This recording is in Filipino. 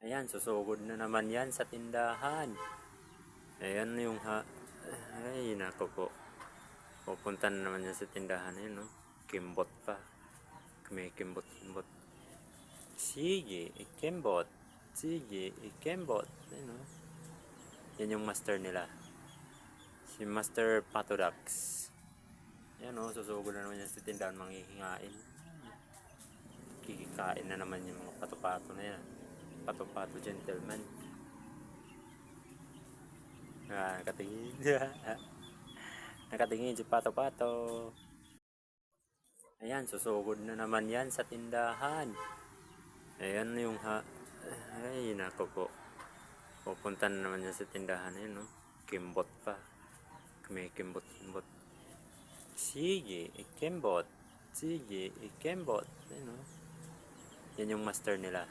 Ayan, susugod na naman yan sa tindahan. Ayan yung Ay, nako po. Pupunta na naman yan sa tindahan. Ayan, no? Kimbot pa. May kimbot-kimbot. Sige, ikimbot. Sige, ikimbot. Ayan, no? Yan yung master nila. Si Master Patodax. Ayan, no? Susugod na naman yan sa tindahan. Manghihingain. Kikikain na naman yung mga pato-pato na yan. Pato-pato gentleman. Nakatingin. Nakatingin si pato-pato. Ayan, susugod na naman yan sa tindahan. Ayan yung Ay, nako po. Pupunta na naman yan sa tindahan. Ayan, no? Kimbot pa. May kimbot-kimbot. Sige, ikimbot. Sige, ikimbot. Ayan, no? Yan yung master nila.